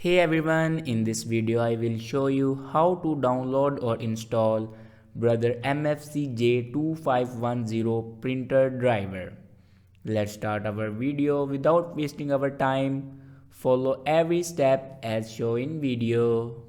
Hey everyone, in this video I will show you how to download or install Brother MFC J2510 printer driver. Let's start our video without wasting our time. Follow every step as shown in video.